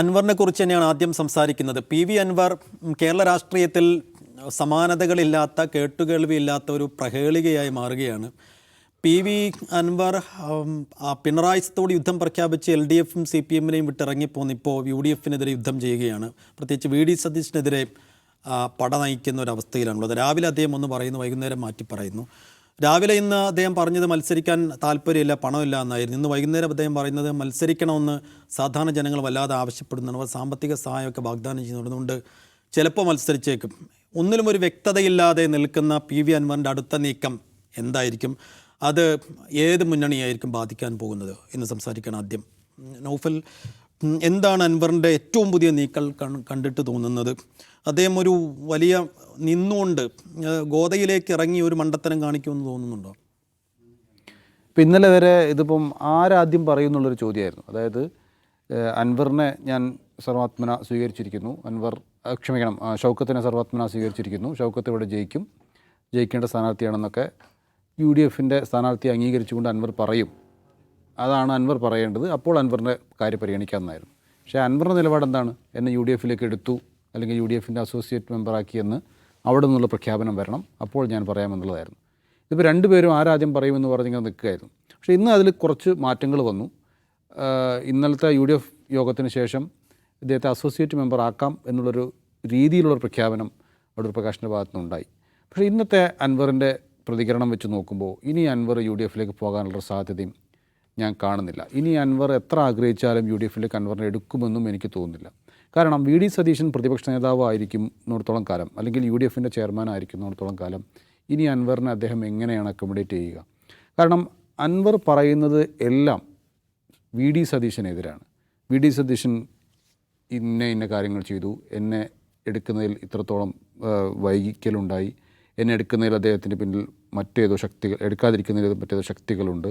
അൻവറിനെ കുറിച്ച് തന്നെയാണ് ആദ്യം സംസാരിക്കുന്നത്. PV അൻവർ കേരള രാഷ്ട്രീയത്തിൽ സമാനതകളില്ലാത്ത, കേട്ടുകേൾവിയില്ലാത്ത ഒരു പ്രഹേളികയായി മാറുകയാണ്. PV അൻവർ പിണറായിത്തോട് യുദ്ധം പ്രഖ്യാപിച്ച് LDFും CPMനെയും വിട്ടിറങ്ങിപ്പോന്നിപ്പോൾ UDFനെതിരെ യുദ്ധം ചെയ്യുകയാണ്. പ്രത്യേകിച്ച് VD സതീശിനെതിരെ പട നയിക്കുന്ന ഒരവസ്ഥയിലാണുള്ളത്. രാവിലെ അദ്ദേഹം ഒന്ന് പറയുന്നു, വൈകുന്നേരം മാറ്റി പറയുന്നു. രാവിലെ ഇന്ന് അദ്ദേഹം പറഞ്ഞത് മത്സരിക്കാൻ താല്പര്യമില്ല, പണമില്ല എന്നായിരുന്നു. ഇന്ന് വൈകുന്നേരം അദ്ദേഹം പറയുന്നത് മത്സരിക്കണമെന്ന് സാധാരണ ജനങ്ങൾ വല്ലാതെ ആവശ്യപ്പെടുന്നുണ്ട്, സാമ്പത്തിക സഹായമൊക്കെ വാഗ്ദാനം ചെയ്യുന്നതുകൊണ്ട് ചിലപ്പോൾ മത്സരിച്ചേക്കും. ഒന്നിലും ഒരു വ്യക്തതയില്ലാതെ നിൽക്കുന്ന PV അൻവറിൻ്റെ അടുത്ത നീക്കം എന്തായിരിക്കും? അത് ഏത് മുന്നണിയായിരിക്കും ബാധിക്കാൻ പോകുന്നത് എന്ന് സംസാരിക്കണം. ആദ്യം നൗഫൽ, എന്താണ് അൻവറിൻ്റെ ഏറ്റവും പുതിയ നീക്കം കണ്ടിട്ട് തോന്നുന്നത്? അദ്ദേഹം ഒരു വലിയ നിന്നുകൊണ്ട് ഗോതയിലേക്ക് ഇറങ്ങി ഒരു മണ്ടത്തരം കാണിക്കുമെന്ന് തോന്നുന്നുണ്ടോ? ഇപ്പം ഇന്നലെ വരെ ഇതിപ്പം ആരാദ്യം പറയുന്നുള്ളൊരു ചോദ്യമായിരുന്നു. അതായത് അൻവറിനെ ഞാൻ സർവാത്മന സ്വീകരിച്ചിരിക്കുന്നു, ഷൗക്കത്തിനെ സർവാത്മന സ്വീകരിച്ചിരിക്കുന്നു, ഷൗക്കത്ത് ഇവിടെ ജയിക്കേണ്ട സ്ഥാനാർത്ഥിയാണെന്നൊക്കെ UDFൻ്റെ സ്ഥാനാർത്ഥിയെ അംഗീകരിച്ചുകൊണ്ട് അൻവർ പറയും. അതാണ് അൻവർ പറയേണ്ടത്. അപ്പോൾ അൻവറിൻ്റെ കാര്യം പരിഗണിക്കാമെന്നായിരുന്നു. പക്ഷേ അൻവറിൻ്റെ നിലപാട് എന്താണ്? എന്നെ UDFലേക്ക് എടുത്തു, അല്ലെങ്കിൽ UDFൻ്റെ അസോസിയേറ്റ് മെമ്പറാക്കിയെന്ന് അവിടെ നിന്നുള്ള പ്രഖ്യാപനം വരണം, അപ്പോൾ ഞാൻ പറയാമെന്നുള്ളതായിരുന്നു. ഇതിപ്പോൾ രണ്ടുപേരും ആരാദ്യം പറയുമെന്ന് പറഞ്ഞിങ്ങനെ നിൽക്കുകയായിരുന്നു. പക്ഷേ ഇന്ന് അതിൽ കുറച്ച് മാറ്റങ്ങൾ വന്നു. ഇന്നലത്തെ UDF യോഗത്തിന് ശേഷം ഇദ്ദേഹത്തെ അസോസിയേറ്റ് മെമ്പർ ആക്കാം എന്നുള്ളൊരു രീതിയിലുള്ള പ്രഖ്യാപനം അടൂർ പ്രകാശിൻ്റെ ഭാഗത്തുനിന്നുണ്ടായി. പക്ഷേ ഇന്നത്തെ അൻവറിൻ്റെ പ്രതികരണം വെച്ച് നോക്കുമ്പോൾ ഇനി അൻവർ UDFലേക്ക് പോകാനുള്ള സാധ്യതയും ഞാൻ കാണുന്നില്ല. ഇനി അൻവർ എത്ര ആഗ്രഹിച്ചാലും UDFലേക്ക് അൻവറിനെ എടുക്കുമെന്നും എനിക്ക് തോന്നുന്നില്ല. കാരണം VD സതീശൻ പ്രതിപക്ഷ നേതാവായിരിക്കുന്നിടത്തോളം കാലം, അല്ലെങ്കിൽ UDFൻ്റെ ചെയർമാൻ ആയിരിക്കുന്നിടത്തോളം കാലം ഇനി അൻവറിനെ അദ്ദേഹം എങ്ങനെയാണ് അക്കോമഡേറ്റ് ചെയ്യുക? കാരണം അൻവർ പറയുന്നത് എല്ലാം VD സതീശനെതിരാണ്. VD സതീശൻ ഇന്ന കാര്യങ്ങൾ ചെയ്തു, എന്നെ എടുക്കുന്നതിൽ ഇത്രത്തോളം വൈകിക്കലുണ്ടായി, എന്നെ എടുക്കുന്നതിൽ അദ്ദേഹത്തിൻ്റെ പിന്നിൽ മറ്റേതോ ശക്തികൾ, എടുക്കാതിരിക്കുന്നതിൽ മറ്റേതോ ശക്തികളുണ്ട്,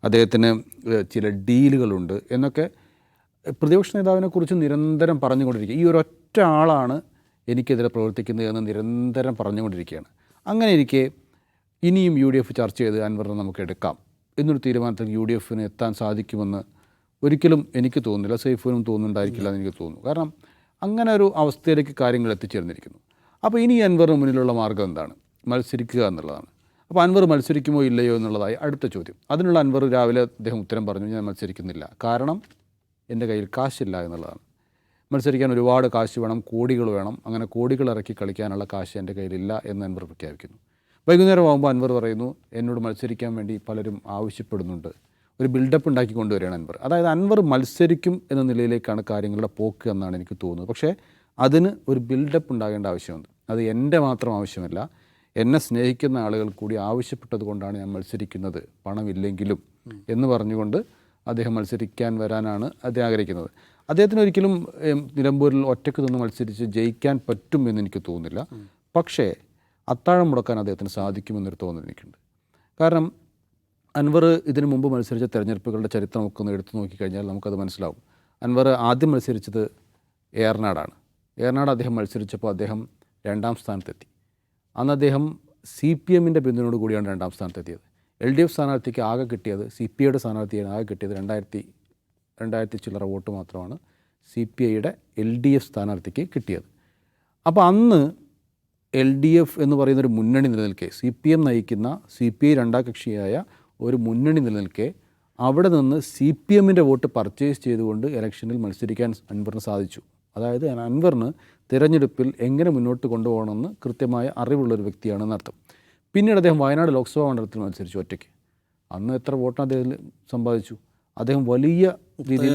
അദ്ദേഹത്തിന് ചില ഡീലുകളുണ്ട് എന്നൊക്കെ പ്രതിപക്ഷ നേതാവിനെക്കുറിച്ച് നിരന്തരം പറഞ്ഞുകൊണ്ടിരിക്കുക. ഈ ഒരൊറ്റ ആളാണ് എനിക്കെതിരെ പ്രവർത്തിക്കുന്നത് എന്ന് നിരന്തരം പറഞ്ഞുകൊണ്ടിരിക്കുകയാണ്. അങ്ങനെ ഇരിക്കെ ഇനിയും UDF ചർച്ച ചെയ്ത് അൻവറിനെ നമുക്ക് എടുക്കാം എന്നൊരു തീരുമാനത്തിൽ UDFന് എത്താൻ സാധിക്കുമെന്ന് ഒരിക്കലും എനിക്ക് തോന്നുന്നില്ല. സൈഫിനും തോന്നുന്നുണ്ടായിരിക്കില്ല എന്ന് എനിക്ക് തോന്നുന്നു. കാരണം അങ്ങനെ ഒരു അവസ്ഥയിലേക്ക് കാര്യങ്ങൾ എത്തിച്ചേർന്നിരിക്കുന്നു. അപ്പോൾ ഇനി അൻവറിന് മുന്നിലുള്ള മാർഗ്ഗം എന്താണ്? മത്സരിക്കുക എന്നുള്ളതാണ്. അപ്പോൾ അൻവർ മത്സരിക്കുമോ ഇല്ലയോ എന്നുള്ളതായി അടുത്ത ചോദ്യം. അതിനുള്ള അൻവർ രാവിലെ അദ്ദേഹം ഉത്തരം പറഞ്ഞു, ഞാൻ മത്സരിക്കുന്നില്ല, കാരണം എൻ്റെ കയ്യിൽ കാശില്ല എന്നുള്ളതാണ്. മത്സരിക്കാൻ ഒരുപാട് കാശ് വേണം, കോടികൾ വേണം, അങ്ങനെ കോടികൾ ഇറക്കി കളിക്കാനുള്ള കാശ് എൻ്റെ കയ്യിലില്ല എന്ന് അൻവർ പ്രഖ്യാപിക്കുന്നു. വൈകുന്നേരം ആകുമ്പോൾ അൻവർ പറയുന്നു, എന്നോട് മത്സരിക്കാൻ വേണ്ടി പലരും ആവശ്യപ്പെടുന്നുണ്ട്. ഒരു ബിൽഡപ്പ് ഉണ്ടാക്കി കൊണ്ടുവരികയാണ് അൻവർ. അതായത് അൻവർ മത്സരിക്കും എന്ന നിലയിലേക്കാണ് കാര്യങ്ങളുടെ പോക്ക് എന്നാണ് എനിക്ക് തോന്നുന്നത്. പക്ഷേ അതിന് ഒരു ബിൽഡപ്പ് ഉണ്ടാകേണ്ട ആവശ്യമുണ്ട്. അത് എൻ്റെ മാത്രം ആവശ്യമല്ല, എന്നെ സ്നേഹിക്കുന്ന ആളുകൾ കൂടി ആവശ്യപ്പെട്ടത് കൊണ്ടാണ് ഞാൻ മത്സരിക്കുന്നത്, പണമില്ലെങ്കിലും എന്ന് പറഞ്ഞുകൊണ്ട് അദ്ദേഹം മത്സരിക്കാൻ വരാനാണ് അദ്ദേഹം ആഗ്രഹിക്കുന്നത്. അദ്ദേഹത്തിന് ഒരിക്കലും നിലമ്പൂരിൽ ഒറ്റയ്ക്ക് നിന്ന് മത്സരിച്ച് ജയിക്കാൻ പറ്റും എന്ന് എനിക്ക് തോന്നുന്നില്ല. പക്ഷേ അത്താഴം മുടക്കാൻ അദ്ദേഹത്തിന് സാധിക്കുമെന്നൊരു തോന്നൽ എനിക്കുണ്ട്. കാരണം അൻവർ ഇതിനു മുമ്പ് മത്സരിച്ച തെരഞ്ഞെടുപ്പുകളുടെ ചരിത്രമൊക്കെ ഒന്ന് എടുത്തു നോക്കിക്കഴിഞ്ഞാൽ നമുക്കത് മനസ്സിലാവും. അൻവർ ആദ്യം മത്സരിച്ചത് ഏറനാടാണ്. ഏറനാട് അദ്ദേഹം മത്സരിച്ചപ്പോൾ അദ്ദേഹം 2ാം സ്ഥാനത്തെത്തി. അന്ന് അദ്ദേഹം CPMൻ്റെ പിന്തുണയോട് കൂടിയാണ് 2ാം സ്ഥാനത്തെത്തിയത്. LDF സ്ഥാനാർത്ഥിക്ക് ആകെ കിട്ടിയത്, CPIയുടെ സ്ഥാനാർത്ഥിയാണ് ആകെ കിട്ടിയത് 2000 ചില്ലറ വോട്ട് മാത്രമാണ് CPIയുടെ LDF സ്ഥാനാർത്ഥിക്ക് കിട്ടിയത്. അപ്പോൾ അന്ന് LDF എന്ന് പറയുന്നൊരു മുന്നണി നിലനിൽക്കെ, CPM നയിക്കുന്ന CPI 2ാം കക്ഷിയായ ഒരു മുന്നണി നിലനിൽക്കെ അവിടെ നിന്ന് CPMൻ്റെ വോട്ട് പർച്ചേസ് ചെയ്തുകൊണ്ട് ഇലക്ഷനിൽ മത്സരിക്കാൻ അൻവറിന് സാധിച്ചു. അതായത് അൻവറിന് തിരഞ്ഞെടുപ്പിൽ എങ്ങനെ മുന്നോട്ട് കൊണ്ടുപോകണമെന്ന് കൃത്യമായ അറിവുള്ളൊരു വ്യക്തിയാണെന്നർത്ഥം. പിന്നീട് അദ്ദേഹം വയനാട് ലോക്സഭാ മണ്ഡലത്തിൽ മത്സരിച്ചു ഒറ്റയ്ക്ക്. അന്ന് എത്ര വോട്ടാണ് അദ്ദേഹം സമ്പാദിച്ചു? അദ്ദേഹം വലിയ രീതിയിൽ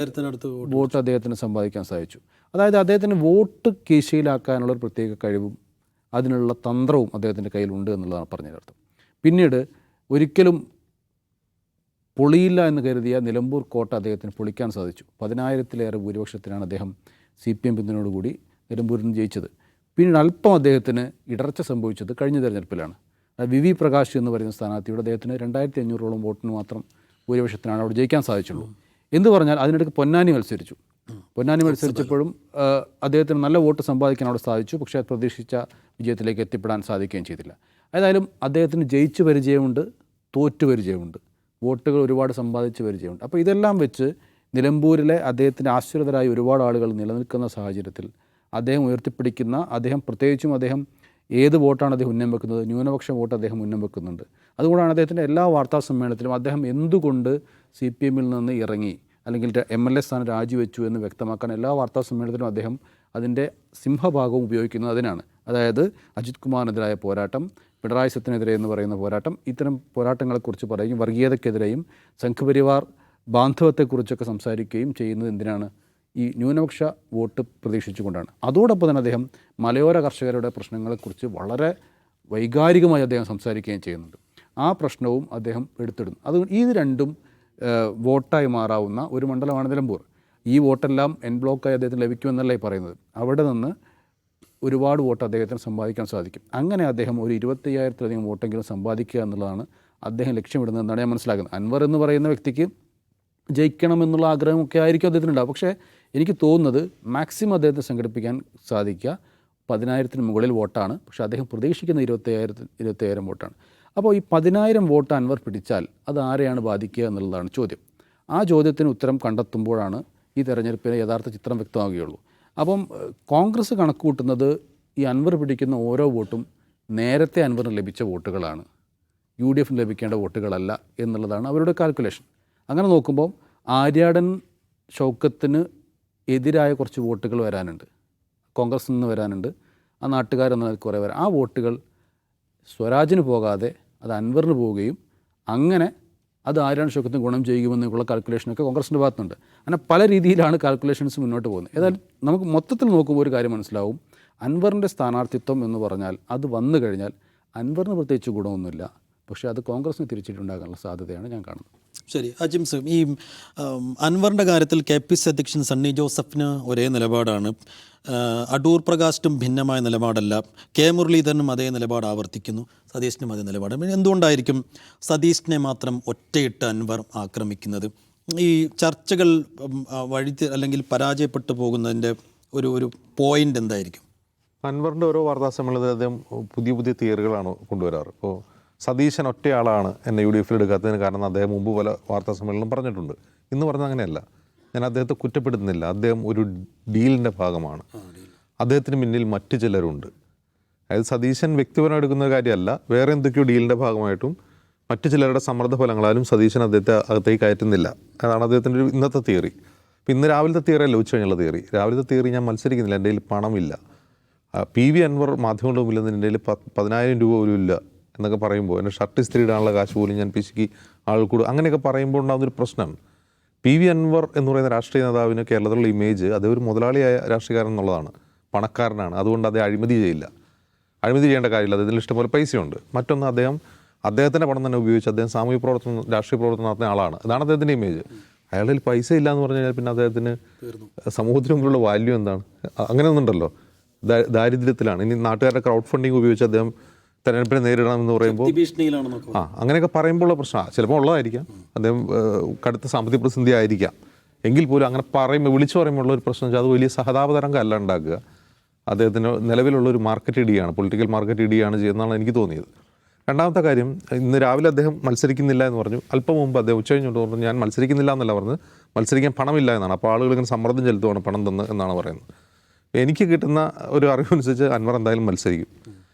വോട്ട് അദ്ദേഹത്തിന് സമ്പാദിക്കാൻ സാധിച്ചു. അതായത് അദ്ദേഹത്തിന് വോട്ട് കീശയിലാക്കാനുള്ളൊരു പ്രത്യേക കഴിവും അതിനുള്ള തന്ത്രവും അദ്ദേഹത്തിൻ്റെ കയ്യിലുണ്ട് എന്നുള്ളതാണ് പറഞ്ഞതിനർത്ഥം. പിന്നീട് ഒരിക്കലും പൊളിയില്ല എന്ന് കരുതിയ നിലമ്പൂർ കോട്ട അദ്ദേഹത്തിന് പൊളിക്കാൻ സാധിച്ചു. 10,000-ലേറെ ഭൂരിപക്ഷത്തിനാണ് അദ്ദേഹം CPM പിന്തുണയോടുകൂടി നിലമ്പൂരിൽ നിന്ന് ജയിച്ചത്. പിന്നീട് അല്പം അദ്ദേഹത്തിന് ഇടർച്ച സംഭവിച്ചത് കഴിഞ്ഞ തെരഞ്ഞെടുപ്പിലാണ്. VV പ്രകാശ് എന്ന് പറയുന്ന സ്ഥാനാർത്ഥിയുടെ അദ്ദേഹത്തിന് 2,500ഓളം വോട്ടിന് മാത്രം ഭൂരിപക്ഷത്തിനാണ് അവിടെ ജയിക്കാൻ സാധിച്ചുള്ളൂ. എന്ന് പറഞ്ഞാൽ അതിനിടയ്ക്ക് പൊന്നാനി മത്സരിച്ചപ്പോഴും അദ്ദേഹത്തിന് നല്ല വോട്ട് സമ്പാദിക്കാൻ അവിടെ സാധിച്ചു. പക്ഷേ പ്രതീക്ഷിച്ച വിജയത്തിലേക്ക് എത്തിപ്പെടാൻ സാധിക്കുകയും ചെയ്തില്ല. ഏതായാലും അദ്ദേഹത്തിന് ജയിച്ച് പരിചയമുണ്ട്, തോറ്റു പരിചയമുണ്ട്, വോട്ടുകൾ ഒരുപാട് സമ്പാദിച്ച് പരിചയമുണ്ട്. അപ്പോൾ ഇതെല്ലാം വെച്ച് നിലമ്പൂരിലെ അദ്ദേഹത്തിൻ്റെ ആശ്രിതരായ ഒരുപാട് ആളുകൾ നിലനിൽക്കുന്ന സാഹചര്യത്തിൽ അദ്ദേഹം ഉയർത്തിപ്പിടിക്കുന്ന, അദ്ദേഹം ഏത് വോട്ടാണ് അദ്ദേഹം ഉന്നം വെക്കുന്നത്, ന്യൂനപക്ഷ വോട്ട് അദ്ദേഹം ഉന്നം വെക്കുന്നുണ്ട്. അതുകൊണ്ടാണ് അദ്ദേഹത്തിൻ്റെ എല്ലാ വാർത്താ സമ്മേളനത്തിലും അദ്ദേഹം എന്തുകൊണ്ട് CPM നിന്ന് ഇറങ്ങി അല്ലെങ്കിൽ MLA സ്ഥാനം രാജിവെച്ചു എന്ന് വ്യക്തമാക്കാൻ എല്ലാ വാർത്താ സമ്മേളനത്തിലും അദ്ദേഹം അതിൻ്റെ സിംഹഭാഗവും ഉപയോഗിക്കുന്നത് അതിനാണ്. അതായത് അജിത് കുമാറിനെതിരായ പോരാട്ടം, പിണറായി സത്തിനെതിരെ എന്ന് പറയുന്ന പോരാട്ടം, ഇത്തരം പോരാട്ടങ്ങളെക്കുറിച്ച് പറയും, വർഗീയതയ്ക്കെതിരെയും സംഘപരിവാർ ബാന്ധവത്തെക്കുറിച്ചൊക്കെ സംസാരിക്കുകയും ചെയ്യുന്നത് എന്തിനാണ്? ഈ ന്യൂനപക്ഷ വോട്ട് പ്രതീക്ഷിച്ചുകൊണ്ടാണ്. അതോടൊപ്പം തന്നെ അദ്ദേഹം മലയോര കർഷകരുടെ പ്രശ്നങ്ങളെക്കുറിച്ച് വളരെ വൈകാരികമായി അദ്ദേഹം സംസാരിക്കുകയും ചെയ്യുന്നുണ്ട്. ആ പ്രശ്നവും അദ്ദേഹം എടുത്തിടുന്നു. ഇത് രണ്ടും വോട്ടായി മാറാവുന്ന ഒരു മണ്ഡലമാണ് നിലമ്പൂർ. ഈ വോട്ടെല്ലാം എൻ ബ്ലോക്കായി അദ്ദേഹത്തിന് ലഭിക്കുമെന്നല്ലേ പറയുന്നത്. അവിടെ നിന്ന് ഒരുപാട് വോട്ട് അദ്ദേഹത്തിന് സമ്പാദിക്കാൻ സാധിക്കും. അങ്ങനെ അദ്ദേഹം ഒരു 25,000-ലധികം വോട്ടെങ്കിലും സമ്പാദിക്കുക എന്നുള്ളതാണ് അദ്ദേഹം ലക്ഷ്യമിടുന്നതെന്നാണ് ഞാൻ മനസ്സിലാക്കുന്നത്. അൻവർ എന്ന് പറയുന്ന വ്യക്തിക്ക് ജയിക്കണമെന്നുള്ള ആഗ്രഹമൊക്കെ ആയിരിക്കും അദ്ദേഹത്തിനുണ്ടാവും. പക്ഷേ എനിക്ക് തോന്നുന്നത് മാക്സിമം അദ്ദേഹത്തെ സംഘടിപ്പിക്കാൻ സാധിക്കുക 10,000-ന് മുകളിൽ വോട്ടാണ്. പക്ഷേ അദ്ദേഹം പ്രതീക്ഷിക്കുന്ന 25,000 വോട്ടാണ്. അപ്പോൾ ഈ 10,000 വോട്ട് അൻവർ പിടിച്ചാൽ അത് ആരെയാണ് ബാധിക്കുക എന്നുള്ളതാണ് ചോദ്യം. ആ ചോദ്യത്തിന് ഉത്തരം കണ്ടെത്തുമ്പോഴാണ് ഈ തെരഞ്ഞെടുപ്പിലെ യഥാർത്ഥ ചിത്രം വ്യക്തമാകുകയുള്ളൂ. അപ്പം കോൺഗ്രസ് കണക്ക് കൂട്ടുന്നത് ഈ അൻവർ പിടിക്കുന്ന ഓരോ വോട്ടും നേരത്തെ അൻവറിന് ലഭിച്ച വോട്ടുകളാണ്, UDFന് ലഭിക്കേണ്ട വോട്ടുകളല്ല എന്നുള്ളതാണ് അവരുടെ കാൽക്കുലേഷൻ. അങ്ങനെ നോക്കുമ്പോൾ ആര്യാടൻ ഷൗക്കത്തിന് എതിരായ കുറച്ച് വോട്ടുകൾ വരാനുണ്ട്, കോൺഗ്രസിൽ നിന്ന് വരാനുണ്ട്, ആ നാട്ടുകാരെന്ന കുറേ വരാൻ. ആ വോട്ടുകൾ സ്വരാജിന് പോകാതെ അത് അൻവറിന് പോവുകയും അങ്ങനെ അത് ആര്യാടൻ ഷൗക്കത്തിന് ഗുണം ചെയ്യുമെന്നുള്ള കാൽക്കുലേഷനൊക്കെ കോൺഗ്രസിൻ്റെ ഭാഗത്തുണ്ട്. അങ്ങനെ പല രീതിയിലാണ് കാൽക്കുലേഷൻസ് മുന്നോട്ട് പോകുന്നത്. ഏതായാലും നമുക്ക് മൊത്തത്തിൽ നോക്കുമ്പോൾ ഒരു കാര്യം മനസ്സിലാവും, അൻവറിൻ്റെ സ്ഥാനാർത്ഥിത്വം എന്ന് പറഞ്ഞാൽ അത് വന്നു കഴിഞ്ഞാൽ അൻവറിന് പ്രത്യേകിച്ച് ഗുണമൊന്നുമില്ല, പക്ഷേ അത് കോൺഗ്രസിന് തിരിച്ചിട്ടുണ്ടാകാനുള്ള സാധ്യതയാണ് ഞാൻ കാണുന്നത്. ശരി, അജിംസ്, ഈ അൻവറിൻ്റെ കാര്യത്തിൽ KPC അധ്യക്ഷൻ സണ്ണി ജോസഫിന് ഒരേ നിലപാടാണ്, അടൂർ പ്രകാശിനും ഭിന്നമായ നിലപാടല്ല, കെ മുരളീധരനും അതേ നിലപാട് ആവർത്തിക്കുന്നു, സതീശനും അതേ നിലപാട്. എന്തുകൊണ്ടായിരിക്കും സതീശനെ മാത്രം ഒറ്റയിട്ട് അൻവർ ആക്രമിക്കുന്നത്? ഈ ചർച്ചകൾ അല്ലെങ്കിൽ പരാജയപ്പെട്ടു പോകുന്നതിൻ്റെ ഒരു പോയിന്റ് എന്തായിരിക്കും? അൻവറിൻ്റെ ഓരോ വാർത്താ സമ്മേളനത്തിൽ അദ്ദേഹം പുതിയ തിയറികളാണ് കൊണ്ടുവരാറ്. ഇപ്പോൾ സതീശൻ ഒറ്റയാളാണ് എന്നെ UDFൽ എടുക്കാത്തതിന് കാരണം അദ്ദേഹം മുമ്പ് പല വാർത്താ സമ്മേളനം പറഞ്ഞിട്ടുണ്ട്. ഇന്ന് പറഞ്ഞാൽ അങ്ങനെയല്ല. ഞാൻ അദ്ദേഹത്തെ കുറ്റപ്പെടുത്തുന്നില്ല. അദ്ദേഹം ഒരു ഡീലിൻ്റെ ഭാഗമാണ്. അദ്ദേഹത്തിന് മുന്നിൽ മറ്റു ചിലരുണ്ട്. അതായത് സതീശൻ വ്യക്തിപരം എടുക്കുന്ന കാര്യമല്ല, വേറെ എന്തൊക്കെയോ ഡീലിൻ്റെ ഭാഗമായിട്ടും മറ്റു ചിലരുടെ സമ്മർദ്ദ ഫലങ്ങളാലും സതീശൻ അദ്ദേഹത്തെ അകത്തേക്ക് കയറ്റുന്നില്ല. അതാണ് അദ്ദേഹത്തിൻ്റെ ഒരു ഇന്നത്തെ തിയറി. ഇന്ന് രാവിലത്തെ തിയറിയല്ല ഉച്ച കഴിഞ്ഞുള്ള തിയറി. രാവിലത്തെ തിയറി ഞാൻ മത്സരിക്കുന്നില്ല, എൻ്റെ കയ്യിൽ പണമില്ല, PV അൻവർ മാധ്യമങ്ങളുടെ മുമ്പിൽ എൻ്റെ കയ്യിൽ 10,000 രൂപ പോലും ഇല്ല എന്നൊക്കെ പറയുമ്പോൾ എൻ്റെ ഷർട്ട് ഇസ്തിരി ഇടാനുള്ള കാശ് പോലും ഞാൻ പിശുക്കി ആൾക്കൂട് അങ്ങനെയൊക്കെ പറയുമ്പോൾ ഉണ്ടാകുന്നൊരു പ്രശ്നം. PV അൻവർ എന്ന് പറയുന്ന രാഷ്ട്രീയ നേതാവിന് കേരളത്തിലുള്ള ഇമേജ് അദ്ദേഹം ഒരു മുതലാളിയായ രാഷ്ട്രീയക്കാരൻ എന്നുള്ളതാണ്, പണക്കാരനാണ്. അതുകൊണ്ട് അദ്ദേഹം അഴിമതി ചെയ്യില്ല, അഴിമതി ചെയ്യേണ്ട കാര്യമില്ല, അദ്ദേഹത്തിന് ഇഷ്ടംപോലെ പൈസയുണ്ട്. മറ്റൊന്ന്, അദ്ദേഹത്തിൻ്റെ പണം തന്നെ ഉപയോഗിച്ച് അദ്ദേഹം സാമൂഹ്യ പ്രവർത്തനം, രാഷ്ട്രീയ പ്രവർത്തനം നടത്തുന്ന ആളാണ്. ഇതാണ് അദ്ദേഹത്തിൻ്റെ ഇമേജ്. അയാളിൽ പൈസ ഇല്ല എന്ന് പറഞ്ഞു കഴിഞ്ഞാൽ പിന്നെ അദ്ദേഹത്തിന് സമൂഹത്തിന് മുമ്പിലുള്ള വാല്യൂ എന്താണ്? അങ്ങനെ ഒന്നുണ്ടല്ലോ, ദാരിദ്ര്യത്തിലാണ്. ഇനി നാട്ടുകാരുടെ ക്രൗഡ് ഫണ്ടിങ് ഉപയോഗിച്ച് അദ്ദേഹം തെരഞ്ഞെടുപ്പിനെ നേരിടണമെന്ന് പറയുമ്പോൾ അങ്ങനെയൊക്കെ പറയുമ്പോഴുള്ള പ്രശ്നമാണ്. ചിലപ്പോൾ ഉള്ളതായിരിക്കാം, അദ്ദേഹം കടുത്ത സാമ്പത്തിക പ്രതിസന്ധി ആയിരിക്കാം. എങ്കിൽ പോലും അങ്ങനെ വിളിച്ചു പറയുമ്പോഴുള്ള ഒരു പ്രശ്നം വെച്ചാൽ അത് വലിയ സഹതാപതരംഗം അല്ല ഉണ്ടാക്കുക. അദ്ദേഹത്തിന് നിലവിലുള്ളൊരു മാർക്കറ്റ് ഇടിയാണ്, പൊളിറ്റിക്കൽ മാർക്കറ്റ് ഇടിയാണ് ചെയ്യുന്നതാണ് എനിക്ക് തോന്നിയത്. രണ്ടാമത്തെ കാര്യം, ഇന്ന് രാവിലെ അദ്ദേഹം മത്സരിക്കുന്നില്ല എന്ന് പറഞ്ഞു. അല്പം മുമ്പ് അദ്ദേഹം ഉച്ച കഴിഞ്ഞുകൊണ്ട് പറഞ്ഞു ഞാൻ മത്സരിക്കുന്നില്ല എന്നല്ല പറഞ്ഞത്, മത്സരിക്കാൻ പണമില്ല എന്നാണ്. അപ്പോൾ ആളുകൾ ഇങ്ങനെ സമ്മർദ്ദം ചെലുത്തുവാണ് പണം തന്ന് എന്നാണ് പറയുന്നത്. എനിക്ക് കിട്ടുന്ന ഒരു അറിവനുസരിച്ച് അൻവർ എന്തായാലും മത്സരിക്കും.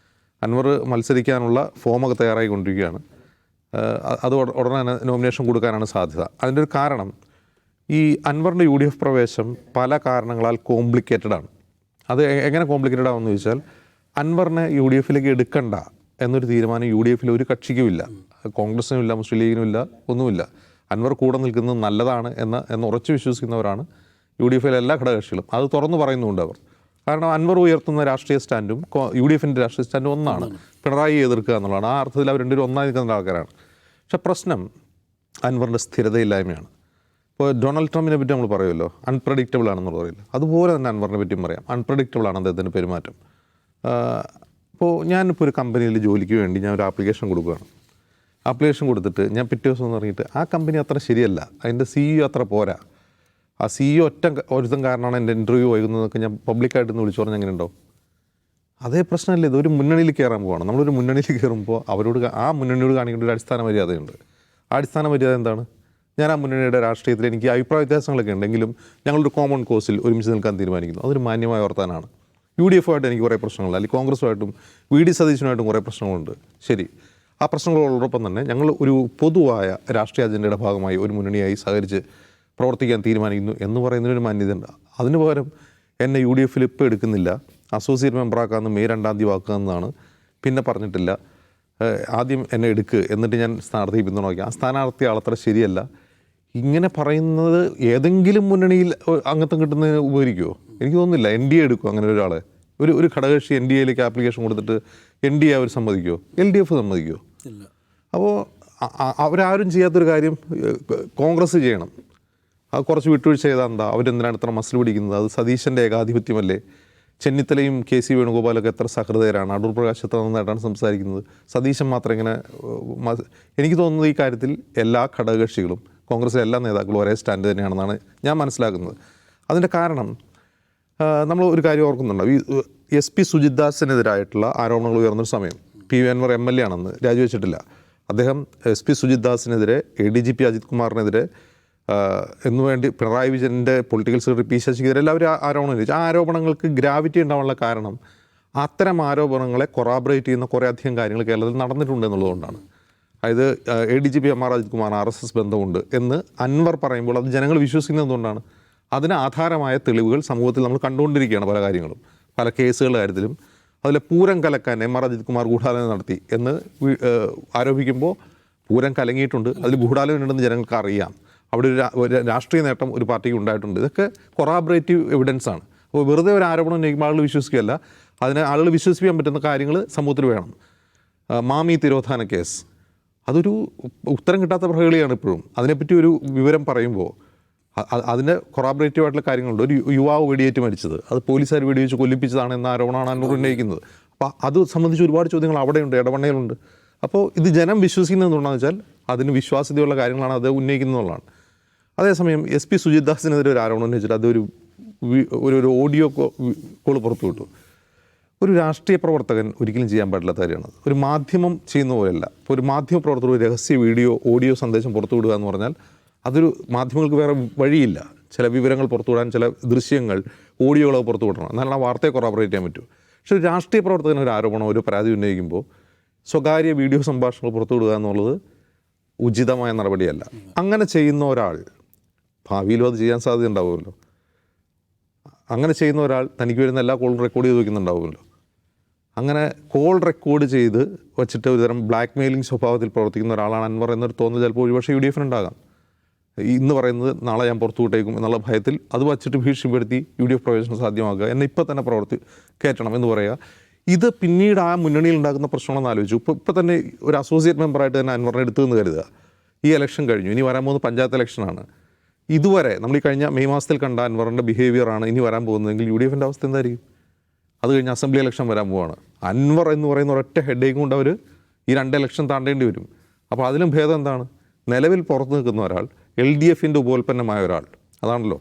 അൻവർ മത്സരിക്കാനുള്ള ഫോമൊക്കെ തയ്യാറായിക്കൊണ്ടിരിക്കുകയാണ്. അത് ഉടനെ തന്നെ നോമിനേഷൻ കൊടുക്കാനാണ് സാധ്യത. അതിൻ്റെ ഒരു കാരണം, ഈ അൻവറിൻ്റെ UDF പ്രവേശം പല കാരണങ്ങളാൽ കോംപ്ലിക്കേറ്റഡ് ആണ്. അത് എങ്ങനെ കോംപ്ലിക്കേറ്റഡ് ആണെന്ന് ചോദിച്ചാൽ, അൻവറിനെ UDFലേക്ക് എടുക്കണ്ട എന്നൊരു തീരുമാനം UDFൽ ഒരു കക്ഷിക്കുമില്ല, കോൺഗ്രസിനും ഇല്ല, മുസ്ലിം ലീഗിനും ഇല്ല, ഒന്നുമില്ല. അൻവർ കൂടെ നിൽക്കുന്നത് നല്ലതാണ് എന്ന് ഉറച്ചു വിശ്വസിക്കുന്നവരാണ് UDFയിലെ എല്ലാ ഘടകകക്ഷികളും. അത് തുറന്നു പറയുന്നുണ്ട് അവർ. കാരണം അൻവർ ഉയർത്തുന്ന രാഷ്ട്രീയ സ്റ്റാൻഡും UDFിൻ്റെ രാഷ്ട്രീയ സ്റ്റാൻഡും ഒന്നാണ്, പിണറായി എതിർക്കുക എന്നുള്ളതാണ്. ആ അർത്ഥത്തിൽ അവർ രണ്ടുപേരും ഒന്നായി നിൽക്കുന്ന ആൾക്കാരാണ്. പക്ഷെ പ്രശ്നം അൻവറിൻ്റെ സ്ഥിരതയില്ലായ്മയാണ്. ഇപ്പോൾ ഡൊണാൾഡ് ട്രംപിനെ പറ്റി നമ്മൾ പറയുമല്ലോ, അൺപ്രഡിക്റ്റബിൾ ആണെന്ന് പറയില്ല, അതുപോലെ തന്നെ അൻവറിനെ പറ്റിയും പറയാം, അൺപ്രഡിക്റ്റബിൾ ആണ് അദ്ദേഹത്തിൻ്റെ പെരുമാറ്റം. ഇപ്പോൾ ഞാനിപ്പോൾ ഒരു കമ്പനിയിൽ ജോലിക്ക് വേണ്ടി ഞാൻ ഒരു ആപ്ലിക്കേഷൻ കൊടുക്കുകയാണ്. ആപ്ലിക്കേഷൻ കൊടുത്തിട്ട് ഞാൻ പിറ്റേ ദിവസം എന്ന് പറഞ്ഞിട്ട് ആ കമ്പനി അത്ര ശരിയല്ല, അതിൻ്റെ CEO അത്ര പോരാ, ആ CEO ഒരുത്തം കാരണമാണ് എൻ്റെ ഇൻ്റർവ്യൂ വൈകുന്നതൊക്കെ ഞാൻ പബ്ലിക്കായിട്ടൊന്ന് വിളിച്ചു പറഞ്ഞാൽ എങ്ങനെ ഉണ്ടാവും? അതേ പ്രശ്നമല്ലേ, ഇതൊരു മുന്നണിയിൽ കയറാൻ പോവാണ്. നമ്മളൊരു മുന്നണിയിൽ കയറുമ്പോൾ അവരോട് ആ മുന്നണിയോട് കാണിക്കേണ്ട ഒരു അടിസ്ഥാന മര്യാദയുണ്ട്. ആ അടിസ്ഥാന മര്യാദ എന്താണ്? ഞാൻ ആ മുന്നണിയുടെ രാഷ്ട്രീയത്തിൽ എനിക്ക് അഭിപ്രായ വ്യത്യാസങ്ങളൊക്കെ ഉണ്ടെങ്കിലും ഞങ്ങളൊരു കോമൺ കോഴ്സിൽ ഒരുമിച്ച് നിൽക്കാൻ തീരുമാനിക്കുന്നു. അതൊരു മാന്യമായ വർത്താനാണ്. UDF ആയിട്ട് എനിക്ക് കുറേ പ്രശ്നങ്ങളുണ്ട്, അല്ലെങ്കിൽ കോൺഗ്രസുമായിട്ടും VD സതീശനുമായിട്ടും കുറേ പ്രശ്നങ്ങളുണ്ട്. ശരി, ആ പ്രശ്നങ്ങളോടൊപ്പം തന്നെ ഞങ്ങൾ ഒരു പൊതുവായ രാഷ്ട്രീയ അജണ്ടയുടെ ഭാഗമായി ഒരു മുന്നണിയായി സഹകരിച്ച് പ്രവർത്തിക്കാൻ തീരുമാനിക്കുന്നു എന്ന് പറയുന്നതിനൊരു മാന്യതയുണ്ട്. അതിന് പകരം എന്നെ UDFൽ ഇപ്പോൾ എടുക്കുന്നില്ല, അസോസിയേറ്റ് മെമ്പറാക്കാമെന്ന് മെയ് 2-ാം തീയതി വാക്കുകയെന്നാണ്, പിന്നെ പറഞ്ഞിട്ടില്ല. ആദ്യം എന്നെ എടുക്ക്, എന്നിട്ട് ഞാൻ സ്ഥാനാർത്ഥിയെ പിന്തുണയ്ക്കാം. ആ സ്ഥാനാർത്ഥി ആളത്ര ശരിയല്ല. ഇങ്ങനെ പറയുന്നത് ഏതെങ്കിലും മുന്നണിയിൽ അംഗത്വം കിട്ടുന്നതിന് ഉപകരിക്കുമോ? എനിക്ക് തോന്നുന്നില്ല. NDA എടുക്കും അങ്ങനെ ഒരാളെ. ഒരു ഘടകകക്ഷി NDAയിലേക്ക് ആപ്ലിക്കേഷൻ കൊടുത്തിട്ട് NDA അവർ സമ്മതിക്കുമോ? LDF സമ്മതിക്കുമോ? ഇല്ല. അപ്പോൾ അവരാരും ചെയ്യാത്തൊരു കാര്യം കോൺഗ്രസ് ചെയ്യണം. അത് കുറച്ച് വിട്ടുവീഴ്ച ചെയ്താൽ എന്താ? അവരെന്തിനാണ് ഇത്ര മസിൽ പിടിക്കുന്നത്? അത് സതീശൻ്റെ ഏകാധിപത്യമല്ലേ? ചെന്നിത്തലയും KC വേണുഗോപാലൊക്കെ എത്ര സഹൃദയരാണ്, അടൂർ പ്രകാശ് എത്ര നന്നായിട്ടാണ് സംസാരിക്കുന്നത്. സതീശൻ മാത്രം ഇങ്ങനെ എനിക്ക് തോന്നുന്നത് ഈ കാര്യത്തിൽ എല്ലാ ഘടകകക്ഷികളും കോൺഗ്രസിലെ എല്ലാ നേതാക്കളും ഒരേ സ്റ്റാൻഡ് തന്നെയാണെന്നാണ് ഞാൻ മനസ്സിലാക്കുന്നത്. അതിൻ്റെ കാരണം നമ്മൾ ഒരു കാര്യം ഓർക്കുന്നുണ്ടോ, ഈ SP സുജിത് ദാസിനെതിരായിട്ടുള്ള ആരോപണങ്ങൾ ഉയർന്നൊരു സമയം PV അൻവർ MLA ആണെന്ന് രാജിവെച്ചിട്ടില്ല. അദ്ദേഹം SP സുജിത് ദാസിനെതിരെ ADGP അജിത് കുമാറിനെതിരെ എന്നുവേണ്ടി പിണറായി വിജയൻ്റെ പൊളിറ്റിക്കൽ സെക്രട്ടറി P ശശിക്കെതിരെ എല്ലാവരും ആരോപണം ഉന്നയിച്ചു. ആ ആരോപണങ്ങൾക്ക് ഗ്രാവിറ്റി ഉണ്ടാവാനുള്ള കാരണം അത്തരം ആരോപണങ്ങളെ കൊറാബറേറ്റ് ചെയ്യുന്ന കുറേ അധികം കാര്യങ്ങൾ കേരളത്തിൽ നടന്നിട്ടുണ്ട് എന്നുള്ളതുകൊണ്ടാണ്. അതായത് ADGP അജിത് കുമാർ RSS ബന്ധമുണ്ട് എന്ന് അൻവർ പറയുമ്പോൾ അത് ജനങ്ങൾ വിശ്വസിക്കുന്നതുകൊണ്ടാണ്. അതിന് ആധാരമായ തെളിവുകൾ സമൂഹത്തിൽ നമ്മൾ കണ്ടുകൊണ്ടിരിക്കുകയാണ്. പല കാര്യങ്ങളും, പല കേസുകളുടെ കാര്യത്തിലും. അതിലെ പൂരം കലക്കാൻ അജിത് കുമാർ ഗൂഢാലോചന നടത്തി എന്ന് ആരോപിക്കുമ്പോൾ പൂരം കലങ്ങിയിട്ടുണ്ട്, അതിൽ ഗൂഢാലോചന ഉണ്ടെന്ന് ജനങ്ങൾക്ക് അറിയാം. അവിടെ ഒരു രാഷ്ട്രീയ നേട്ടം ഒരു പാർട്ടിക്ക് ഉണ്ടായിട്ടുണ്ട്. ഇതൊക്കെ കൊറാബറേറ്റീവ് എവിഡൻസ് ആണ്. അപ്പോൾ വെറുതെ ഒരു ആരോപണം ഉന്നയിക്കുമ്പോൾ ആളുകൾ വിശ്വസിക്കുകയല്ല, അതിനെ ആളുകൾ വിശ്വസിക്കാൻ പറ്റുന്ന കാര്യങ്ങൾ സമൂഹത്തിൽ വേണം. മാമി തിരോധാന കേസ്, അതൊരു ഉത്തരം കിട്ടാത്ത പ്രഹേളിയാണ് ഇപ്പോഴും. അതിനെപ്പറ്റി ഒരു വിവരം പറയുമ്പോൾ അതിന് കൊറാബറേറ്റീവ് ആയിട്ടുള്ള കാര്യങ്ങളുണ്ട്. ഒരു യുവാവ് വെടിയേറ്റ് മരിച്ചത്, അത് പോലീസുകാർ വെടിവെച്ച് കൊല്ലിപ്പിച്ചതാണ് എന്ന ആരോപണമാണ് അന്നൂർ ഉന്നയിക്കുന്നത്. അപ്പോൾ അത് സംബന്ധിച്ച് ഒരുപാട് ചോദ്യങ്ങൾ അവിടെയുണ്ട്, ഇടപെടലുണ്ട്. അപ്പോൾ ഇത് ജനം വിശ്വസിക്കുന്നത് എന്തുകൊണ്ടാണെന്ന് വെച്ചാൽ അതിന് വിശ്വാസ്യതയുള്ള കാര്യങ്ങളാണ് അത് ഉന്നയിക്കുന്നതെന്നുള്ളതാണ്. അതേസമയം SP സുജിത് ദാസിനെതിരെ ഒരു ആരോപണം ഉന്നയിച്ചിട്ട് അതൊരു ഓഡിയോ കോൾ പുറത്തു വിട്ടു. ഒരു രാഷ്ട്രീയ പ്രവർത്തകൻ ഒരിക്കലും ചെയ്യാൻ പാടില്ലാത്ത കാര്യമാണ്. ഒരു മാധ്യമം ചെയ്യുന്ന പോലെയല്ല. ഇപ്പോൾ ഒരു മാധ്യമ പ്രവർത്തകർ ഒരു രഹസ്യ ഓഡിയോ സന്ദേശം പുറത്തു വിടുക എന്ന് പറഞ്ഞാൽ അതൊരു മാധ്യമങ്ങൾക്ക് വേറെ വഴിയില്ല. ചില വിവരങ്ങൾ പുറത്തുവിടാൻ, ചില ദൃശ്യങ്ങൾ, ഓഡിയോകളൊക്കെ പുറത്തു വിടണം, എന്നാലും ആ വാർത്തയെ കൊറാബറേറ്റ് ചെയ്യാൻ പറ്റൂ. പക്ഷേ ഒരു രാഷ്ട്രീയ പ്രവർത്തകന് ഒരു ആരോപണം, ഒരു പരാതി ഉന്നയിക്കുമ്പോൾ സ്വകാര്യ വീഡിയോ സംഭാഷണങ്ങൾ പുറത്തുവിടുക എന്നുള്ളത് ഉചിതമായ നടപടിയല്ല. അങ്ങനെ ചെയ്യുന്ന ഒരാൾ ഭാവിയിലും അത് ചെയ്യാൻ സാധ്യത ഉണ്ടാവുമല്ലോ. അങ്ങനെ ചെയ്യുന്ന ഒരാൾ തനിക്ക് വരുന്ന എല്ലാ കോളും റെക്കോർഡ് ചെയ്ത് വയ്ക്കുന്നുണ്ടാവുമല്ലോ. അങ്ങനെ കോൾ റെക്കോർഡ് ചെയ്ത് വച്ചിട്ട് ഒരുതരം ബ്ലാക്ക് മെയിലിംഗ് സ്വഭാവത്തിൽ പ്രവർത്തിക്കുന്ന ഒരാളാണ് അൻവർ എന്നൊരു തോന്നൽ ചിലപ്പോൾ ഒരുപക്ഷെ UDF ഉണ്ടാകാം. ഇന്ന് പറയുന്നത് നാളെ ഞാൻ പുറത്തു വിട്ടേക്കും എന്നുള്ള ഭയത്തിൽ അത് വച്ചിട്ട് ഭീഷണിപ്പെടുത്തി UDF പ്രവേശനം സാധ്യമാക്കുക, എന്നെ ഇപ്പം തന്നെ കയറ്റണം എന്ന് പറയുക. ഇത് പിന്നീട് ആ മുന്നണിയിൽ ഉണ്ടാക്കുന്ന പ്രശ്നമാണെന്ന് ആലോചിച്ചു. ഇപ്പം തന്നെ ഒരു അസോസിയേറ്റ് മെമ്പറായിട്ട് തന്നെ അൻവറിനെ എടുത്തുവെന്ന് കരുതുക. ഈ ഇലക്ഷൻ കഴിഞ്ഞു, ഇനി വരാൻ പോകുന്ന പഞ്ചായത്ത് ഇലക്ഷനാണ്. ഇതുവരെ നമ്മൾ ഈ കഴിഞ്ഞ മെയ് മാസത്തിൽ കണ്ട അൻവറിൻ്റെ ബിഹേവിയറാണ് ഇനി വരാൻ പോകുന്നതെങ്കിൽ UDFൻ്റെ അവസ്ഥ എന്തായിരിക്കും? അത് കഴിഞ്ഞ് അസംബ്ലി ഇലക്ഷൻ വരാൻ പോവാണ്. അൻവർ എന്ന് പറയുന്ന ഒരൊറ്റ ഹെഡേക്ക് കൊണ്ട് അവർ ഈ 2 ഇലക്ഷൻ താണ്ടേണ്ടി വരും. അപ്പോൾ അതിലും ഭേദം എന്താണ്? നിലവിൽ പുറത്ത് നിൽക്കുന്ന ഒരാൾ LDFൻ്റെ ഉപോൽപ്പന്നമായ ഒരാൾ, അതാണല്ലോ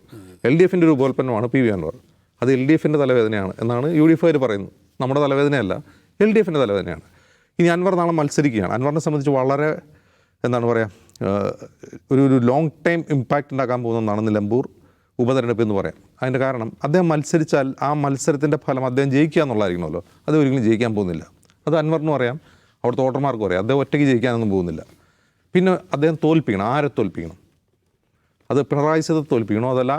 LDFൻ്റെ ഒരു ഉപോൽപ്പന്നമാണ് PV അൻവർ. അത് LDFൻ്റെ തലവേദനയാണ് എന്നാണ് UDFകാർ പറയുന്നത്. നമ്മുടെ തലവേദനയല്ല, LDFൻ്റെ തലവേദനയാണ്. ഇനി അൻവർ നാളെ മത്സരിക്കുകയാണ്. അൻവറിനെ സംബന്ധിച്ച് വളരെ എന്താണ് പറയുക, ഒരു ലോങ് ടൈം ഇമ്പാക്റ്റ് ഉണ്ടാക്കാൻ പോകുന്നതാണ് നിലമ്പൂർ ഉപതെരഞ്ഞെടുപ്പ് എന്ന് പറയാം. അതിൻ്റെ കാരണം അദ്ദേഹം മത്സരിച്ചാൽ ആ മത്സരത്തിൻ്റെ ഫലം അദ്ദേഹം ജയിക്കുക എന്നുള്ളതായിരിക്കണമല്ലോ. അത് ഒരിക്കലും ജയിക്കാൻ പോകുന്നില്ല. അത് അൻവറിനും അറിയാം, അവിടുത്തെ വോട്ടർമാർക്കും അറിയാം. അദ്ദേഹം ഒറ്റയ്ക്ക് ജയിക്കാനൊന്നും പോകുന്നില്ല. പിന്നെ അദ്ദേഹം തോൽപ്പിക്കണം. ആരെ തോൽപ്പിക്കണം? അത് പിണറായി സത്തെ തോൽപ്പിക്കണോ, അതല്ല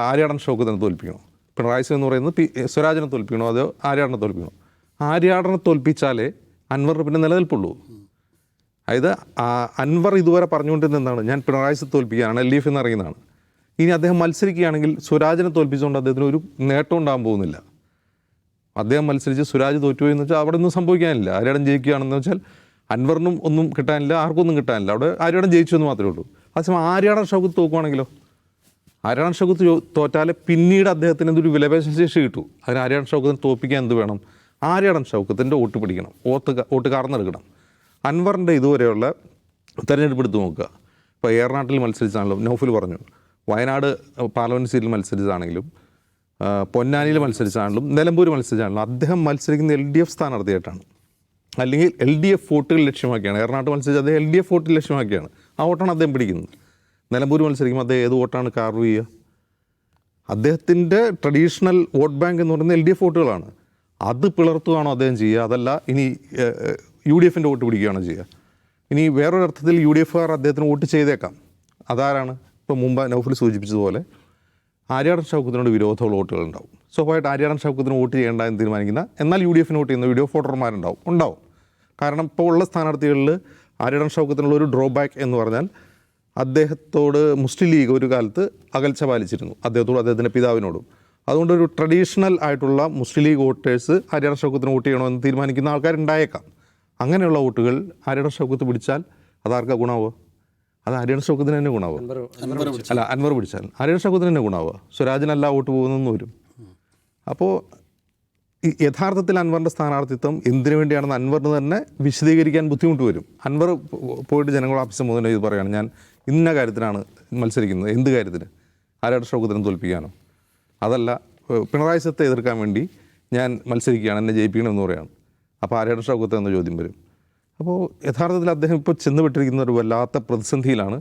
ആര്യാടൻ ഷൗക്കത്തിനെ തോൽപ്പിക്കണോ? പിണറായി സത്ത് എന്ന് പറയുന്നത് സ്വരാജിനെ തോൽപ്പിക്കണോ, അതോ ആര്യാടനെ തോൽപ്പിക്കണോ? ആര്യാടനെ തോൽപ്പിച്ചാലേ അൻവറിന് പിന്നെ നിലനിൽപ്പുള്ളൂ. അതായത് അൻവർ ഇതുവരെ പറഞ്ഞുകൊണ്ടിരുന്ന എന്താണ്, ഞാൻ പിണറായി സത്ത് തോൽപ്പിക്കാനാണ്, LDF എന്ന് അറിയുന്നതാണ്. ഇനി അദ്ദേഹം മത്സരിക്കുകയാണെങ്കിൽ സ്വരാജിനെ തോൽപ്പിച്ചുകൊണ്ട് അദ്ദേഹത്തിന് ഒരു നേട്ടം ഉണ്ടാകാൻ പോകുന്നില്ല. അദ്ദേഹം മത്സരിച്ച് സ്വരാജ് തോറ്റുപോയി എന്ന് വെച്ചാൽ അവിടെ ഒന്നും സംഭവിക്കാനില്ല. ആര്യാടൻ ജയിക്കുകയാണെന്ന് വെച്ചാൽ അൻവറിനും ഒന്നും കിട്ടാനില്ല, ആർക്കും ഒന്നും കിട്ടാനില്ല. അവിടെ ആര്യാടൻ ജയിച്ചു എന്ന് മാത്രമേ ഉള്ളൂ. അതേസമയം ആര്യാടൻ ഷൗക്കത്ത് തോക്കുവാണെങ്കിലോ, ആര്യാടൻ ഷൗക്കത്ത് തോറ്റാലേ പിന്നീട് അദ്ദേഹത്തിന് എന്തൊരു വിലപേശ ശേഷി കിട്ടൂ. അതിന് ആര്യാടൻ ഷൗക്കത്തിനെ തോൽപ്പിക്കാൻ എന്ത് വേണം? ആര്യാടൻ ഷൗക്കത്തിൻ്റെ വോട്ട് പിടിക്കണം, വോട്ട് കാർന്നെടുക്കണം. അൻവറിൻ്റെ ഇതുവരെയുള്ള തെരഞ്ഞെടുപ്പ് എടുത്ത് നോക്കുക. ഇപ്പോൾ ഏറനാട്ടിൽ മത്സരിച്ചാണെങ്കിലും നൗഫൽ പറഞ്ഞു, വയനാട് പാർലമെൻറ്റ് സീറ്റിൽ മത്സരിച്ചാണെങ്കിലും, പൊന്നാനിയിൽ മത്സരിച്ചാണെങ്കിലും, നിലമ്പൂർ മത്സരിച്ചാണെങ്കിലും അദ്ദേഹം മത്സരിക്കുന്ന LDF സ്ഥാനാർത്ഥിയായിട്ടാണ്, അല്ലെങ്കിൽ LDF വോട്ടുകൾ ലക്ഷ്യമാക്കിയാണ്. ഏറനാട്ട് മത്സരിച്ച് അദ്ദേഹം LDF വോട്ടിൽ ലക്ഷ്യമാക്കിയാണ്. ആ വോട്ടാണ് അദ്ദേഹം പിടിക്കുന്നത്. നിലമ്പൂർ മത്സരിക്കുമ്പോൾ അദ്ദേഹം ഏത് വോട്ടാണ് കാർവ് ചെയ്യുക? അദ്ദേഹത്തിൻ്റെ ട്രഡീഷണൽ വോട്ട് ബാങ്ക് എന്ന് പറയുന്നത് LDF വോട്ടുകളാണ്. അത് പിളർത്തുകയാണോ അദ്ദേഹം ചെയ്യുക? അതല്ല ഇനി UDFൻ്റെ വോട്ട് പിടിക്കുകയാണോ ചെയ്യുക? ഇനി വേറൊരർത്ഥത്തിൽ UDFകാർ അദ്ദേഹത്തിന് വോട്ട് ചെയ്തേക്കാം. അതാരാണ്? ഇപ്പോൾ മുമ്പ് നൗഫൽ സൂചിപ്പിച്ചതുപോലെ ആര്യാടൻ ഷൗക്കത്തിനോട് വിരോധമുള്ള വോട്ടുകളുണ്ടാവും. സ്വാഭാവികമായിട്ട് ആര്യാടൻ ഷൗക്കത്തിന് വോട്ട് ചെയ്യേണ്ട എന്ന് തീരുമാനിക്കുന്ന, എന്നാൽ UDFന് വോട്ട് ചെയ്യുന്ന UDF വോട്ടർമാരുണ്ടാവും. കാരണം ഇപ്പോൾ ഉള്ള സ്ഥാനാർത്ഥികളിൽ ആര്യാടൻ ഷൗക്കത്തിനുള്ള ഒരു ഡ്രോബാക്ക് എന്ന് പറഞ്ഞാൽ അദ്ദേഹത്തോട് മുസ്ലിം ലീഗ് ഒരു കാലത്ത് അകൽച്ച പാലിച്ചിരുന്നു, അദ്ദേഹത്തോടും അദ്ദേഹത്തിൻ്റെ പിതാവിനോടും. അതുകൊണ്ടൊരു ട്രഡീഷണൽ ആയിട്ടുള്ള മുസ്ലിം ലീഗ് വോട്ടേഴ്സ് ആര്യാടൻ ഷൗക്കത്തിന് വോട്ട് ചെയ്യണമെന്ന് തീരുമാനിക്കുന്ന ആൾക്കാരുണ്ടായേക്കാം. അങ്ങനെയുള്ള വോട്ടുകൾ ആര്യാടൻ ഷൗക്കത്ത് പിടിച്ചാൽ അതാർക്കാ ഗുണമാവുക? അത് ആര്യാടൻ ഷൗക്കത്തിന് തന്നെ ഗുണമാവുക. അല്ല, അൻവർ പിടിച്ചാൽ ആര്യാടൻ ഷൗക്കത്തിന് തന്നെ ഗുണമാവുക. സ്വരാജിനല്ല വോട്ട് പോകുന്നെന്ന് വരും. അപ്പോൾ യഥാർത്ഥത്തിൽ അൻവറിൻ്റെ സ്ഥാനാർത്ഥിത്വം എന്തിനു വേണ്ടിയാണെന്ന് അൻവറിന് തന്നെ വിശദീകരിക്കാൻ ബുദ്ധിമുട്ട് വരും. അൻവർ പോയിട്ട് ജനങ്ങളെ അഭിസംബോധന ചെയ്ത് പറയുകയാണ്, ഞാൻ ഇന്ന കാര്യത്തിനാണ് മത്സരിക്കുന്നത്. എന്ത് കാര്യത്തിന്? ആര്യാടൻ ഷൗക്കത്തിനെ തോൽപ്പിക്കാനോ? അതല്ല, പിണറായി സത്തെ എതിർക്കാൻ വേണ്ടി ഞാൻ മത്സരിക്കുകയാണ്, എന്നെ ജയിപ്പിക്കണമെന്ന് പറയുകയാണ്. അപ്പോൾ ആര്യാടൻ ഷൗക്കത്ത് എന്ന ചോദ്യം വരും. അപ്പോൾ യഥാർത്ഥത്തിൽ അദ്ദേഹം ഇപ്പോൾ ചെന്നുപെട്ടിരിക്കുന്ന ഒരു വല്ലാത്ത പ്രതിസന്ധിയിലാണ്.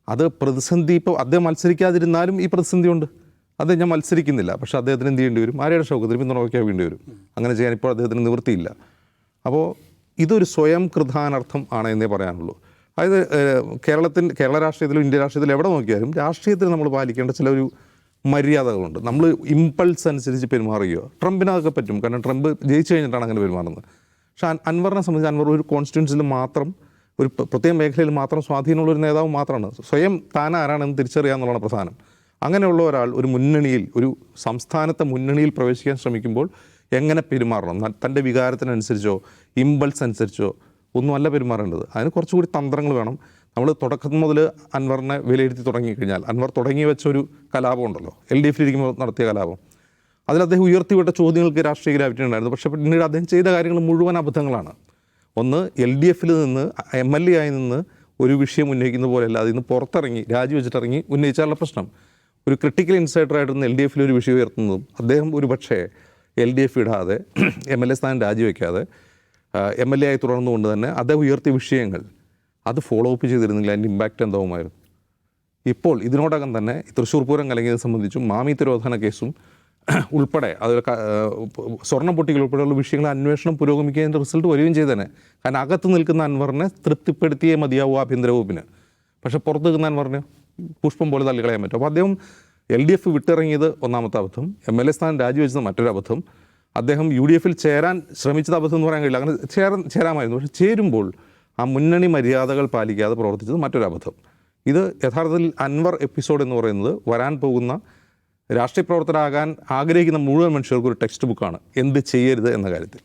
അത് പ്രതിസന്ധി ഇപ്പോൾ അദ്ദേഹം മത്സരിക്കാതിരുന്നാലും ഈ പ്രതിസന്ധിയുണ്ട്. അത് ഞാൻ മത്സരിക്കുന്നില്ല, പക്ഷേ അദ്ദേഹത്തിന് എന്ത് ചെയ്യേണ്ടി വരും? ആര്യാടൻ ഷൗക്കത്തിന് പിന്തുണ വയ്ക്കാൻ വേണ്ടി വരും. അങ്ങനെ ചെയ്യാൻ ഇപ്പോൾ അദ്ദേഹത്തിന് നിവൃത്തിയില്ല. അപ്പോൾ ഇതൊരു സ്വയം കൃതാനർത്ഥം ആണ് എന്നേ പറയാനുള്ളൂ. അതായത് കേരള രാഷ്ട്രീയത്തിലും ഇന്ത്യ രാഷ്ട്രീയത്തിലും എവിടെ നോക്കിയാലും രാഷ്ട്രീയത്തിൽ നമ്മൾ പാലിക്കേണ്ട ചില ഒരു മര്യാദകളുണ്ട്. നമ്മൾ ഇമ്പൾസ് അനുസരിച്ച് പെരുമാറുകയോ, ട്രംപിന് അതൊക്കെ പറ്റും, കാരണം ട്രംപ് ജയിച്ചു കഴിഞ്ഞിട്ടാണ് അങ്ങനെ പെരുമാറുന്നത്. പക്ഷേ അൻവറിനെ സംബന്ധിച്ച് അൻവർ ഒരു കോൺസ്റ്റിറ്റ്യുവൻസിൽ മാത്രം, ഒരു പ്രത്യേക മേഖലയിൽ മാത്രം സ്വാധീനമുള്ളൊരു നേതാവ് മാത്രമാണ്. സ്വയം താൻ ആരാണെന്ന് തിരിച്ചറിയുക എന്നുള്ളതാണ് പ്രധാനം. അങ്ങനെയുള്ള ഒരാൾ ഒരു മുന്നണിയിൽ, ഒരു സംസ്ഥാനത്തെ മുന്നണിയിൽ പ്രവേശിക്കാൻ ശ്രമിക്കുമ്പോൾ എങ്ങനെ പെരുമാറണം? തൻ്റെ വികാരത്തിനനുസരിച്ചോ ഇമ്പൾസ് അനുസരിച്ചോ ഒന്നുമല്ല പെരുമാറേണ്ടത്. അതിന് കുറച്ചുകൂടി തന്ത്രങ്ങൾ വേണം. നമ്മൾ തുടക്കം മുതൽ അൻവറിനെ വിലയിരുത്തി തുടങ്ങിക്കഴിഞ്ഞാൽ, അൻവർ തുടങ്ങി വെച്ചൊരു കലാപം ഉണ്ടല്ലോ, LDFിലിരിക്കുമ്പോൾ നടത്തിയ കലാപം, അതിൽ അദ്ദേഹം ഉയർത്തിവിട്ട ചോദ്യങ്ങൾക്ക് രാഷ്ട്രീയ ഗ്രാവിറ്റി ഉണ്ടായിരുന്നു. പക്ഷേ പിന്നീട് അദ്ദേഹം ചെയ്ത കാര്യങ്ങൾ മുഴുവൻ അബദ്ധങ്ങളാണ്. ഒന്ന്, LDFിൽ നിന്ന് MLA ആയി നിന്ന് ഒരു വിഷയം ഉന്നയിക്കുന്ന പോലെയല്ല, അതിൽ നിന്ന് പുറത്തിറങ്ങി രാജിവെച്ചിട്ടിറങ്ങി ഉന്നയിച്ചാലുള്ള പ്രശ്നം. ഒരു ക്രിട്ടിക്കൽ ഇൻസൈഡറായിട്ടിരുന്ന് LDFിൽ ഒരു വിഷയം ഉയർത്തുന്നതും അദ്ദേഹം ഒരു പക്ഷേ LDF ഇടാതെ MLA സ്ഥാനം രാജിവെക്കാതെ MLA ആയി തുടർന്നുകൊണ്ട് തന്നെ അദ്ദേഹം ഉയർത്തിയ വിഷയങ്ങൾ അത് ഫോളോ അപ്പ് ചെയ്തിരുന്നെങ്കിൽ അതിൻ്റെ ഇമ്പാക്റ്റ് എന്താവുമായിരുന്നു? ഇപ്പോൾ ഇതിനോടകം തന്നെ തൃശ്ശൂർ പൂരം കലങ്ങിയതിനെ സംബന്ധിച്ചും മാമി തിരോധന കേസും ഉൾപ്പെടെ, അതിൽ സ്വർണ്ണ പൊട്ടികൾ ഉൾപ്പെടെയുള്ള വിഷയങ്ങൾ അന്വേഷണം പുരോഗമിക്കുന്നതിൻ്റെ റിസൾട്ട് വരികയും ചെയ്തേനെ. കാരണം അകത്ത് നിൽക്കുന്ന അൻവറിനെ തൃപ്തിപ്പെടുത്തിയേ മതിയാവൂ ആഭ്യന്തര വകുപ്പിന്. പക്ഷേ പുറത്ത് നിൽക്കുന്ന അൻവറിനെ പുഷ്പം പോലെ തള്ളിക്കളയാൻ പറ്റും. അപ്പോൾ അദ്ദേഹം LDF വിട്ടിറങ്ങിയത് ഒന്നാമത്തെ അബദ്ധം, MLA സ്ഥാനം രാജിവെച്ചത് മറ്റൊരു അബദ്ധം, അദ്ദേഹം UDFിൽ ചേരാൻ ശ്രമിച്ചത് അബദ്ധം എന്ന് പറയാൻ കഴിയില്ല. അങ്ങനെ ചേരാമായിരുന്നു. പക്ഷേ ചേരുമ്പോൾ ആ മുന്നണി മര്യാദകൾ പാലിക്കാതെ പ്രവർത്തിച്ചത് മറ്റൊരു അബദ്ധം. ഇത് യഥാർത്ഥത്തിൽ അൻവർ എപ്പിസോഡ് എന്ന് പറയുന്നത് വരാൻ പോകുന്ന രാഷ്ട്രീയ പ്രവർത്തകരാകാൻ ആഗ്രഹിക്കുന്ന മുഴുവൻ മനുഷ്യർക്കും ഒരു ടെക്സ്റ്റ് ബുക്കാണ് എന്ത് ചെയ്യരുത് എന്ന കാര്യത്തിൽ.